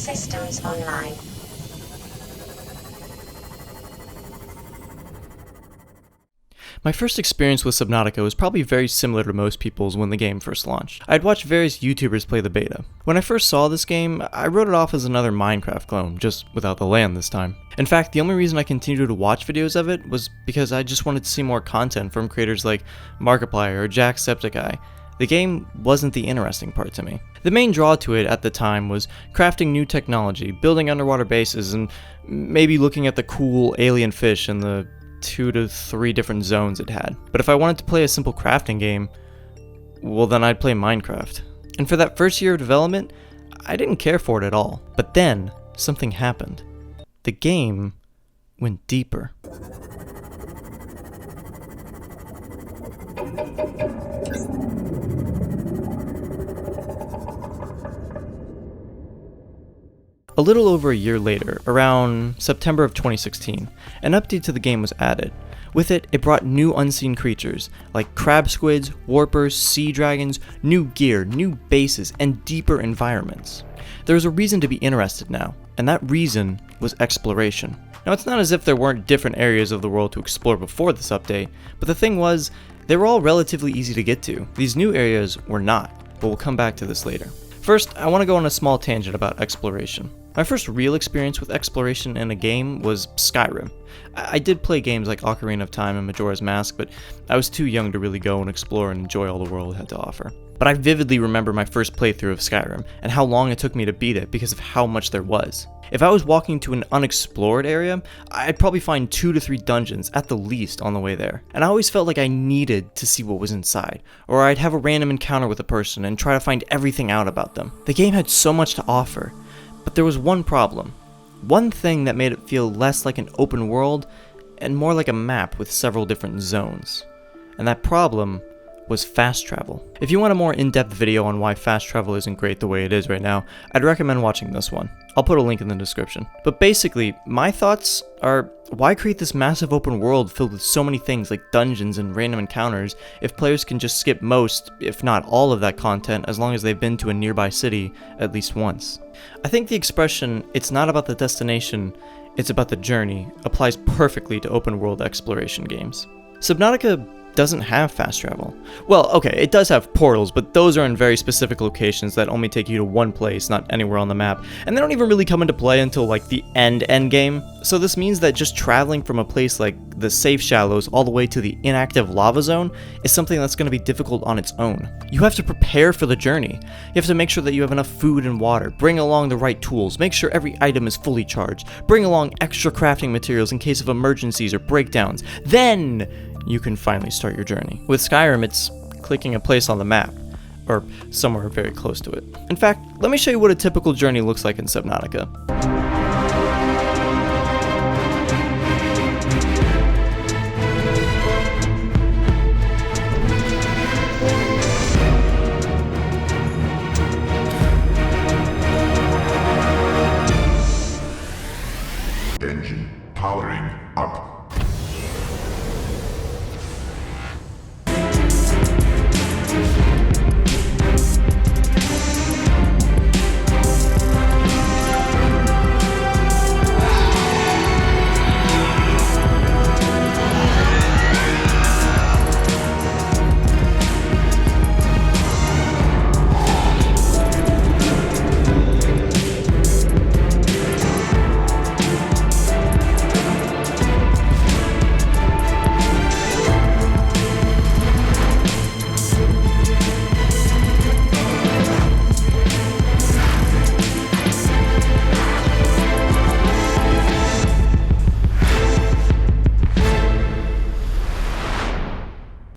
Systems online. My first experience with Subnautica was probably very similar to most people's when the game first launched. I'd watched various YouTubers play the beta. When I first saw this game, I wrote it off as another Minecraft clone, just without the land this time. In fact, the only reason I continued to watch videos of it was because I just wanted to see more content from creators like Markiplier or Jacksepticeye. The game wasn't the interesting part to me. The main draw to it at the time was crafting new technology, building underwater bases, and maybe looking at the cool alien fish and the 2 to 3 different zones it had. But if I wanted to play a simple crafting game, well then I'd play Minecraft. And for that first year of development, I didn't care for it at all. But then, something happened. The game went deeper. A little over a year later, around September of 2016, an update to the game was added. With it, it brought new unseen creatures, like crab squids, warpers, sea dragons, new gear, new bases, and deeper environments. There was a reason to be interested now, and that reason was exploration. Now, it's not as if there weren't different areas of the world to explore before this update, but the thing was, they were all relatively easy to get to. These new areas were not, but we'll come back to this later. First, I want to go on a small tangent about exploration. My first real experience with exploration in a game was Skyrim. I did play games like Ocarina of Time and Majora's Mask, but I was too young to really go and explore and enjoy all the world had to offer. But I vividly remember my first playthrough of Skyrim, and how long it took me to beat it because of how much there was. If I was walking to an unexplored area, I'd probably find 2 to 3 dungeons at the least on the way there. And I always felt like I needed to see what was inside, or I'd have a random encounter with a person and try to find everything out about them. The game had so much to offer, but there was one problem. One thing that made it feel less like an open world and more like a map with several different zones. And that problem was fast travel. If you want a more in-depth video on why fast travel isn't great the way it is right now, I'd recommend watching this one. I'll put a link in the description. But basically, my thoughts are, why create this massive open world filled with so many things like dungeons and random encounters if players can just skip most, if not all of that content as long as they've been to a nearby city at least once? I think the expression, "it's not about the destination, it's about the journey," applies perfectly to open world exploration games. Subnautica doesn't have fast travel. Well, okay, it does have portals, but those are in very specific locations that only take you to one place, not anywhere on the map, and they don't even really come into play until like the end game. So this means that just traveling from a place like the safe shallows all the way to the inactive lava zone is something that's going to be difficult on its own. You have to prepare for the journey. You have to make sure that you have enough food and water, bring along the right tools, make sure every item is fully charged, bring along extra crafting materials in case of emergencies or breakdowns. Then you can finally start your journey. With Skyrim, it's clicking a place on the map, or somewhere very close to it. In fact, let me show you what a typical journey looks like in Subnautica. Engine powering up.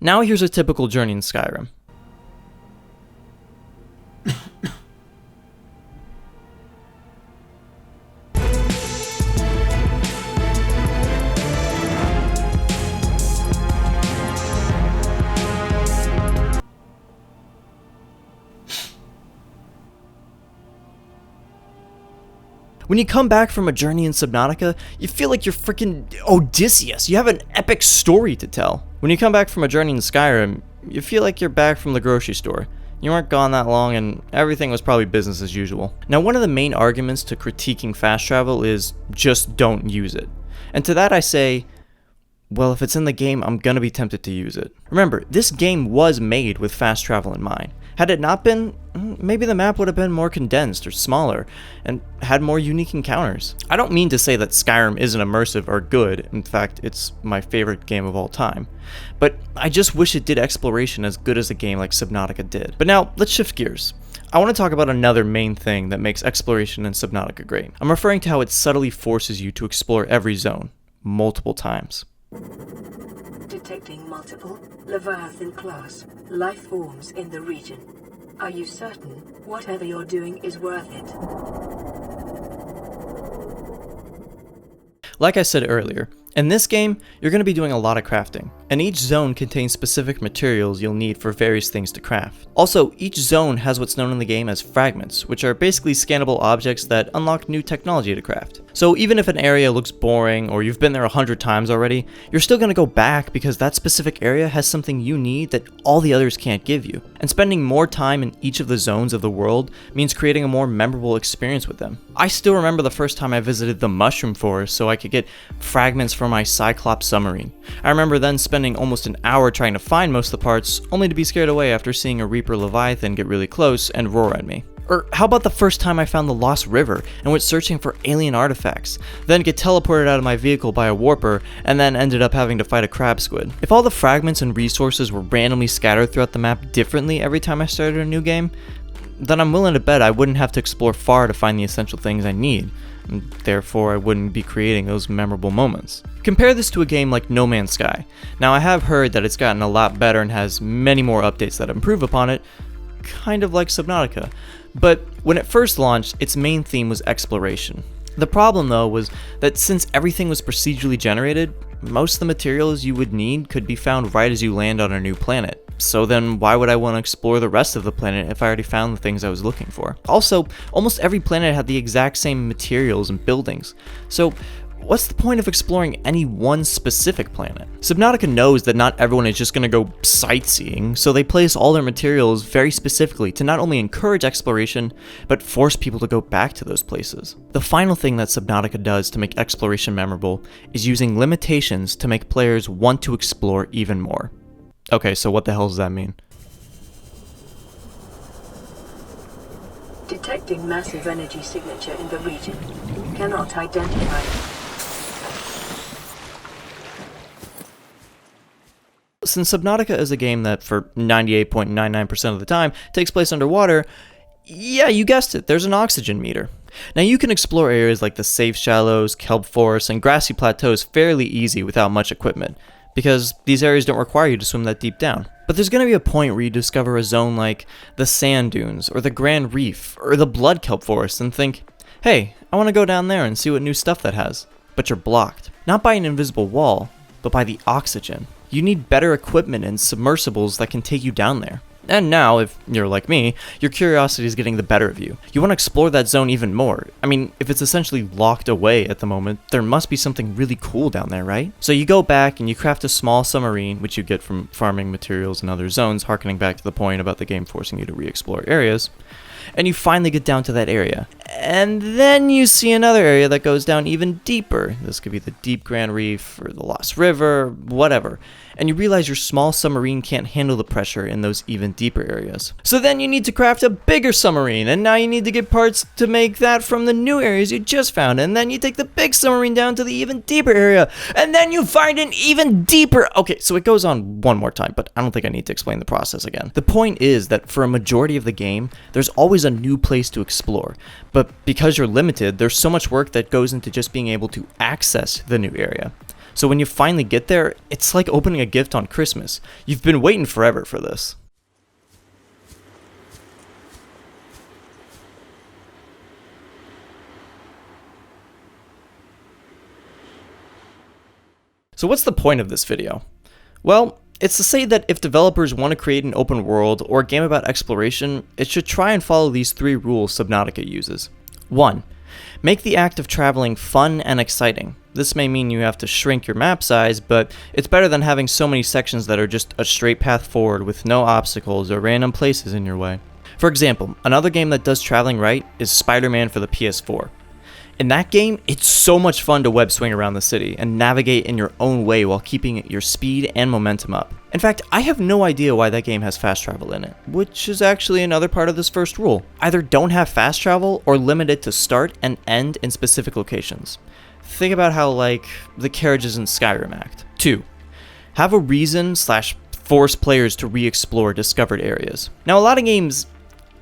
Now here's a typical journey in Skyrim. When you come back from a journey in Subnautica, you feel like you're freaking Odysseus. You have an epic story to tell. When you come back from a journey in Skyrim, you feel like you're back from the grocery store. You weren't gone that long and everything was probably business as usual. Now, one of the main arguments to critiquing fast travel is just don't use it. And to that I say, well, if it's in the game, I'm gonna be tempted to use it. Remember, this game was made with fast travel in mind. Had it not been, maybe the map would have been more condensed or smaller and had more unique encounters. I don't mean to say that Skyrim isn't immersive or good. In fact, it's my favorite game of all time. But I just wish it did exploration as good as a game like Subnautica did. But now, let's shift gears. I want to talk about another main thing that makes exploration in Subnautica great. I'm referring to how it subtly forces you to explore every zone, multiple times. Detecting multiple Leviathan-class life forms in the region. Are you certain whatever you're doing is worth it? Like I said earlier, in this game, you're going to be doing a lot of crafting, and each zone contains specific materials you'll need for various things to craft. Also, each zone has what's known in the game as fragments, which are basically scannable objects that unlock new technology to craft. So even if an area looks boring or you've been there 100 times already, you're still going to go back because that specific area has something you need that all the others can't give you. And spending more time in each of the zones of the world means creating a more memorable experience with them. I still remember the first time I visited the Mushroom Forest so I could get fragments for my Cyclops submarine. I remember then spending almost an hour trying to find most of the parts, only to be scared away after seeing a Reaper Leviathan get really close and roar at me. Or how about the first time I found the Lost River and went searching for alien artifacts, then get teleported out of my vehicle by a warper, and then ended up having to fight a crab squid. If all the fragments and resources were randomly scattered throughout the map differently every time I started a new game, then I'm willing to bet I wouldn't have to explore far to find the essential things I need, and therefore I wouldn't be creating those memorable moments. Compare this to a game like No Man's Sky. Now, I have heard that it's gotten a lot better and has many more updates that improve upon it, kind of like Subnautica. But when it first launched, its main theme was exploration. The problem though was that since everything was procedurally generated, most of the materials you would need could be found right as you land on a new planet. So then why would I want to explore the rest of the planet if I already found the things I was looking for? Also, almost every planet had the exact same materials and buildings. So what's the point of exploring any one specific planet? Subnautica knows that not everyone is just going to go sightseeing, so they place all their materials very specifically to not only encourage exploration, but force people to go back to those places. The final thing that Subnautica does to make exploration memorable is using limitations to make players want to explore even more. Okay, so what the hell does that mean? Detecting massive energy signature in the region. Cannot identify it. Since Subnautica is a game that, for 98.99% of the time, takes place underwater, yeah, you guessed it, there's an oxygen meter. Now you can explore areas like the safe shallows, kelp forests, and grassy plateaus fairly easy without much equipment, because these areas don't require you to swim that deep down. But there's going to be a point where you discover a zone like the sand dunes, or the Grand Reef, or the blood kelp forest, and think, hey, I want to go down there and see what new stuff that has. But you're blocked. Not by an invisible wall, but by the oxygen. You need better equipment and submersibles that can take you down there. And now, if you're like me, your curiosity is getting the better of you. You want to explore that zone even more. I mean, if it's essentially locked away at the moment, there must be something really cool down there, right? So you go back and you craft a small submarine, which you get from farming materials in other zones, harkening back to the point about the game forcing you to re-explore areas. And you finally get down to that area. And then you see another area that goes down even deeper. This could be the deep Grand Reef or the Lost River, whatever. And you realize your small submarine can't handle the pressure in those even deeper areas. So then you need to craft a bigger submarine, and now you need to get parts to make that from the new areas you just found, and then you take the big submarine down to the even deeper area, and then you find an even deeper... Okay, so it goes on one more time, but I don't think I need to explain the process again. The point is that for a majority of the game, there's always a new place to explore, but because you're limited, there's so much work that goes into just being able to access the new area. So when you finally get there, it's like opening a gift on Christmas. You've been waiting forever for this. So what's the point of this video? Well, it's to say that if developers want to create an open world or a game about exploration, it should try and follow these 3 rules Subnautica uses. 1. Make the act of traveling fun and exciting. This may mean you have to shrink your map size, but it's better than having so many sections that are just a straight path forward with no obstacles or random places in your way. For example, another game that does traveling right is Spider-Man for the PS4. In that game, it's so much fun to web swing around the city and navigate in your own way while keeping your speed and momentum up. In fact, I have no idea why that game has fast travel in it, which is actually another part of this first rule. Either don't have fast travel or limit it to start and end in specific locations. Think about how, like, the carriages in Skyrim act. 2. Have a reason / force players to re-explore discovered areas. Now, a lot of games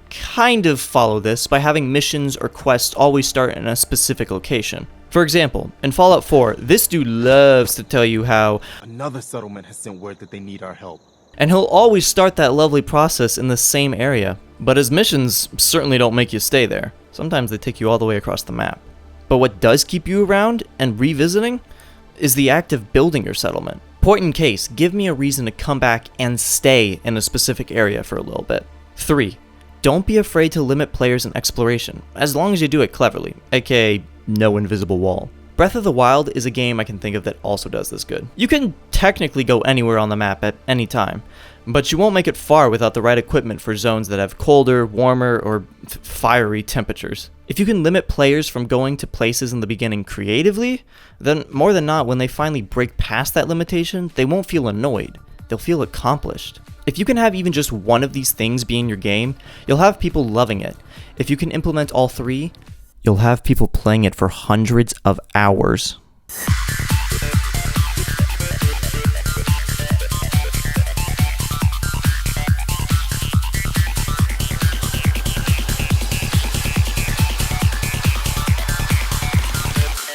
kind of follow this by having missions or quests always start in a specific location. For example, in Fallout 4, this dude loves to tell you how another settlement has sent word that they need our help. And he'll always start that lovely process in the same area. But his missions certainly don't make you stay there. Sometimes they take you all the way across the map. But what does keep you around and revisiting is the act of building your settlement. Point in case, give me a reason to come back and stay in a specific area for a little bit. 3. Don't be afraid to limit players in exploration, as long as you do it cleverly, aka no invisible wall. Breath of the Wild is a game I can think of that also does this good. You can technically go anywhere on the map at any time, but you won't make it far without the right equipment for zones that have colder, warmer, or fiery temperatures. If you can limit players from going to places in the beginning creatively, then more than not, when they finally break past that limitation, they won't feel annoyed. They'll feel accomplished. If you can have even just one of these things be in your game, you'll have people loving it. If you can implement all 3, you'll have people playing it for hundreds of hours.